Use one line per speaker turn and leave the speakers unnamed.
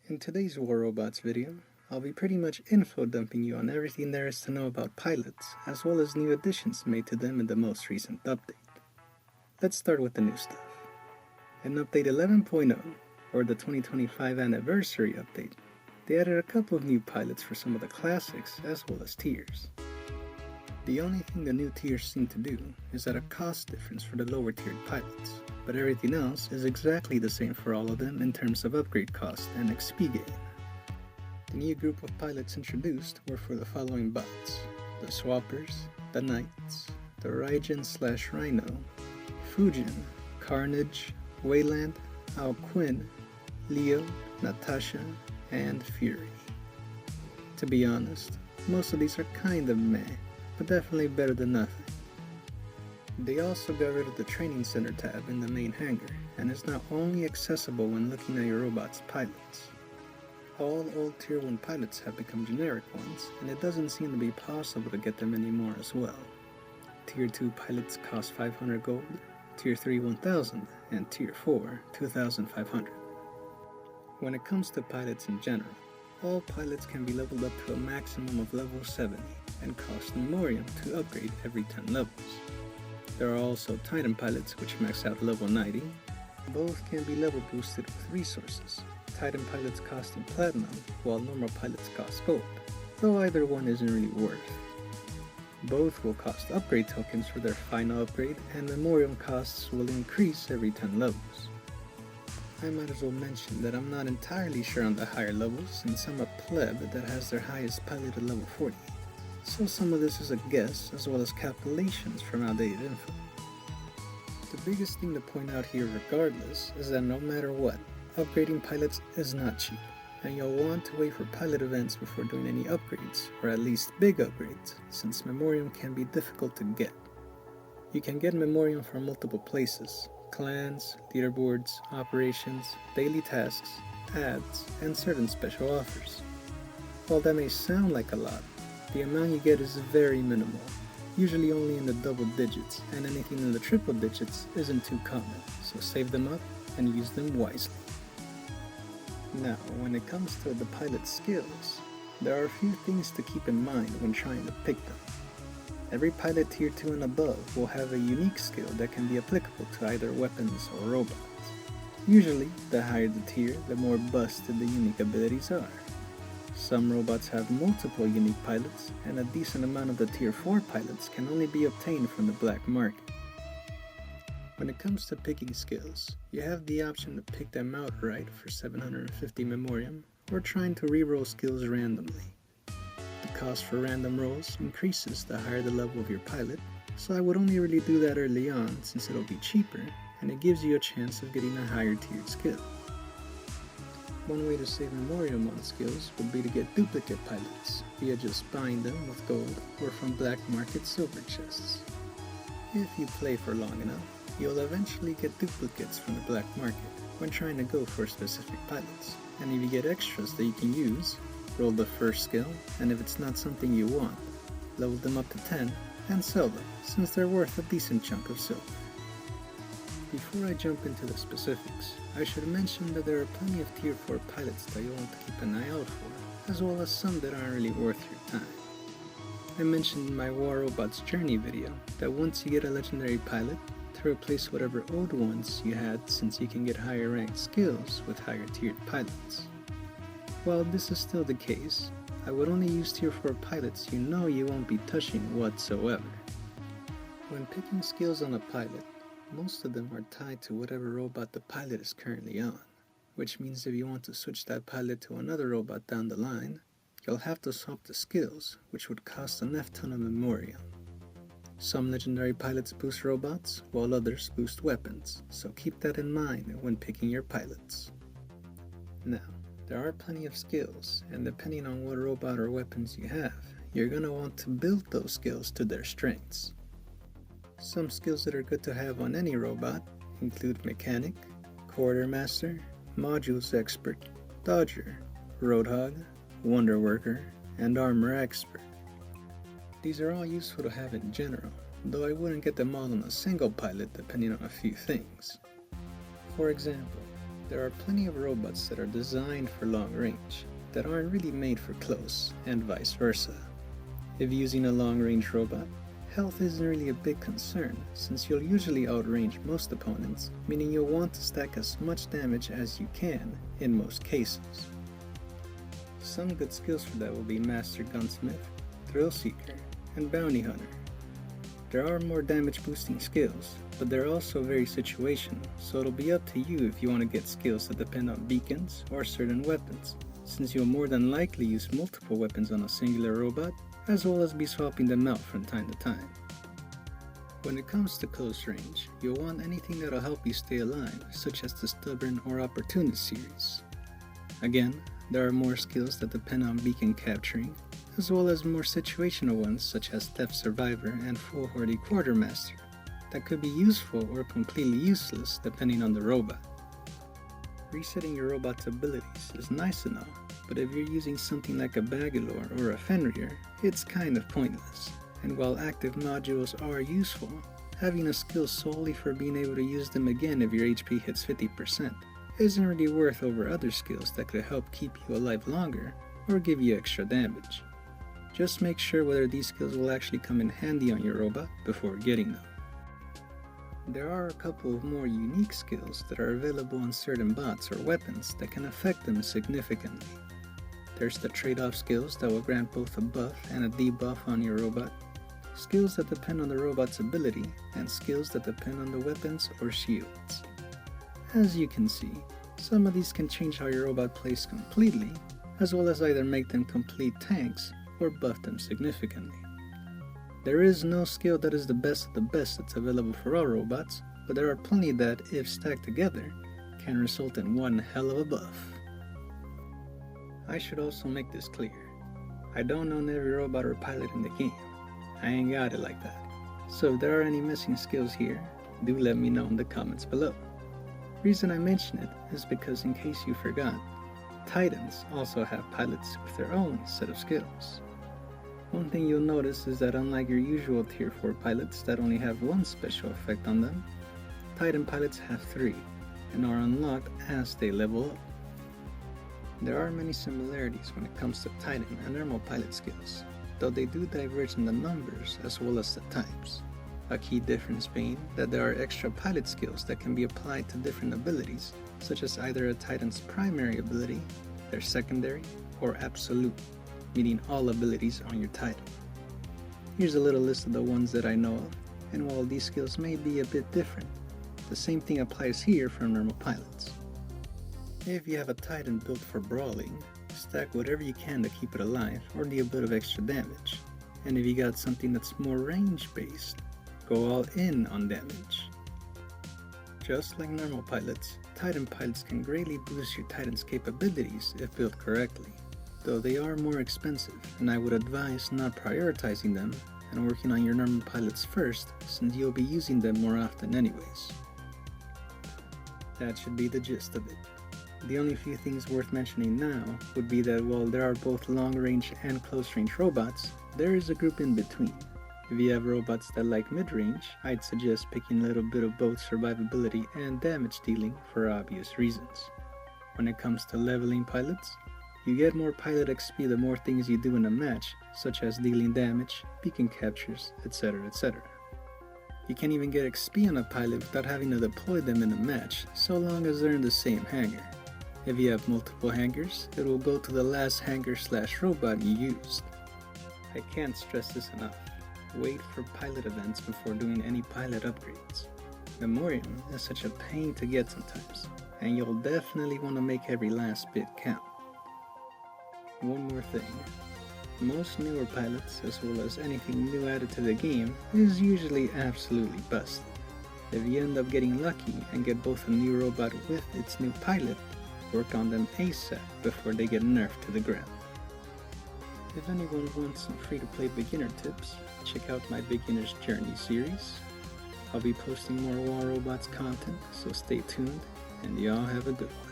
In today's War Robots video, I'll be pretty much info dumping you on everything there is to know about pilots, as well as new additions made to them in the most recent update. Let's start with the new stuff. In Update 11.0, or the 2025 Anniversary Update, they added a couple of new pilots for some of the classics as well as tiers. The only thing the new tiers seem to do is add a cost difference for the lower tiered pilots, but everything else is exactly the same for all of them in terms of upgrade cost and XP gain. The new group of pilots introduced were for the following bots: the Swappers, the Knights, the Raijin/Rhino, Fujin, Carnage, Wayland, Ao Quinn, Leo, Natasha, and Fury. To be honest, most of these are kind of meh, but definitely better than nothing. They also got rid of the Training Center tab in the main hangar, and is now only accessible when looking at your robot's pilots. All old Tier 1 pilots have become generic ones, and it doesn't seem to be possible to get them anymore as well. Tier 2 pilots cost 500 gold, Tier 3 1000, and Tier 4 2500. When it comes to pilots in general, all pilots can be leveled up to a maximum of level 70, and cost Memorium to upgrade every 10 levels. There are also Titan pilots which max out level 90. Both can be level boosted with resources, Titan pilots costing Platinum, while normal pilots cost Gold, though either one isn't really worth. Both will cost upgrade tokens for their final upgrade, and Memorium costs will increase every 10 levels. I might as well mention that I'm not entirely sure on the higher levels, since I'm a pleb that has their highest pilot at level 40. So some of this is a guess, as well as calculations from outdated info. The biggest thing to point out here regardless is that no matter what, upgrading pilots is not cheap, and you'll want to wait for pilot events before doing any upgrades, or at least big upgrades, since Memorium can be difficult to get. You can get Memorium from multiple places: clans, leaderboards, operations, daily tasks, ads, and certain special offers. While that may sound like a lot, the amount you get is very minimal, usually only in the double digits, and anything in the triple digits isn't too common, so save them up and use them wisely. Now, when it comes to the pilot skills, there are a few things to keep in mind when trying to pick them. Every pilot tier 2 and above will have a unique skill that can be applicable to either weapons or robots. Usually, the higher the tier, the more busted the unique abilities are. Some robots have multiple unique pilots, and a decent amount of the Tier 4 pilots can only be obtained from the black market. When it comes to picking skills, you have the option to pick them outright for 750 Memorium, or trying to reroll skills randomly. The cost for random rolls increases the higher the level of your pilot, so I would only really do that early on since it'll be cheaper, and it gives you a chance of getting a higher tiered skill. One way to save Memorium on skills would be to get duplicate pilots, via just buying them with gold or from black market silver chests. If you play for long enough, you'll eventually get duplicates from the black market when trying to go for specific pilots, and if you get extras that you can use, roll the first skill, and if it's not something you want, level them up to 10 and sell them, since they're worth a decent chunk of silver. Before I jump into the specifics, I should mention that there are plenty of Tier 4 pilots that you'll want to keep an eye out for, as well as some that aren't really worth your time. I mentioned in my War Robots Journey video that once you get a legendary pilot, to replace whatever old ones you had, since you can get higher ranked skills with higher tiered pilots. While this is still the case, I would only use Tier 4 pilots you know you won't be touching whatsoever. When picking skills on a pilot, most of them are tied to whatever robot the pilot is currently on, which means if you want to switch that pilot to another robot down the line, you'll have to swap the skills, which would cost an F-ton of Memorium. Some legendary pilots boost robots, while others boost weapons, so keep that in mind when picking your pilots. Now, there are plenty of skills, and depending on what robot or weapons you have, you're going to want to build those skills to their strengths. Some skills that are good to have on any robot include Mechanic, Quartermaster, Modules Expert, Dodger, Roadhog, Wonder Worker, and Armor Expert. These are all useful to have in general, though I wouldn't get them all on a single pilot depending on a few things. For example, There are plenty of robots that are designed for long range, that aren't really made for close, and vice versa. If using a long-range robot, health isn't really a big concern, since you'll usually outrange most opponents, meaning you'll want to stack as much damage as you can in most cases. Some good skills for that will be Master Gunsmith, Thrill Seeker, and Bounty Hunter. There are more damage boosting skills, but they're also very situational, so it'll be up to you if you want to get skills that depend on beacons or certain weapons, since you'll more than likely use multiple weapons on a singular robot, as well as be swapping them out from time to time. When it comes to close range, you'll want anything that'll help you stay alive, such as the Stubborn or Opportunist series. Again, there are more skills that depend on beacon capturing, as well as more situational ones such as Theft Survivor and Foolhardy Quartermaster, that could be useful or completely useless depending on the robot. Resetting your robot's abilities is nice enough, but if you're using something like a Bangalore or a Fenrir, it's kind of pointless. And while active modules are useful, having a skill solely for being able to use them again if your HP hits 50% isn't really worth over other skills that could help keep you alive longer or give you extra damage. Just make sure whether these skills will actually come in handy on your robot before getting them. There are a couple of more unique skills that are available on certain bots or weapons that can affect them significantly. There's the trade-off skills that will grant both a buff and a debuff on your robot, skills that depend on the robot's ability, and skills that depend on the weapons or shields. As you can see, some of these can change how your robot plays completely, as well as either make them complete tanks or buff them significantly. There is no skill that is the best of the best that's available for all robots, but there are plenty that, if stacked together, can result in one hell of a buff. I should also make this clear. I don't own every robot or pilot in the game. I ain't got it like that. So if there are any missing skills here, do let me know in the comments below. Reason I mention it is because, in case you forgot, Titans also have pilots with their own set of skills. One thing you'll notice is that unlike your usual tier 4 pilots that only have one special effect on them, Titan pilots have 3 and are unlocked as they level up. There are many similarities when it comes to Titan and normal pilot skills, though they do diverge in the numbers as well as the types. A key difference being that there are extra pilot skills that can be applied to different abilities, such as either a Titan's primary ability, their secondary, or absolute, meaning all abilities on your Titan. Here's a little list of the ones that I know of, and while these skills may be a bit different, the same thing applies here for normal pilots. If you have a Titan built for brawling, stack whatever you can to keep it alive or deal a bit of extra damage. And if you got something that's more range based, go all in on damage. Just like normal pilots, Titan pilots can greatly boost your Titan's capabilities if built correctly, though they are more expensive, and I would advise not prioritizing them and working on your normal pilots first, since you'll be using them more often anyways. That should be the gist of it. The only few things worth mentioning now would be that while there are both long-range and close-range robots, there is a group in between. If you have robots that like mid-range, I'd suggest picking a little bit of both survivability and damage dealing for obvious reasons. When it comes to leveling pilots, you get more pilot XP the more things you do in a match, such as dealing damage, beacon captures, etc, etc. You can't even get XP on a pilot without having to deploy them in a match, so long as they're in the same hangar. If you have multiple hangars, it will go to the last hangar/robot you used. I can't stress this enough. Wait for pilot events before doing any pilot upgrades. Memorium is such a pain to get sometimes, and you'll definitely want to make every last bit count. One more thing. Most newer pilots, as well as anything new added to the game, is usually absolutely busted. If you end up getting lucky and get both a new robot with its new pilot, work on them ASAP before they get nerfed to the ground. If anyone wants some free-to-play beginner tips, check out my Beginner's Journey series. I'll be posting more War Robots content, so stay tuned, and y'all have a good one.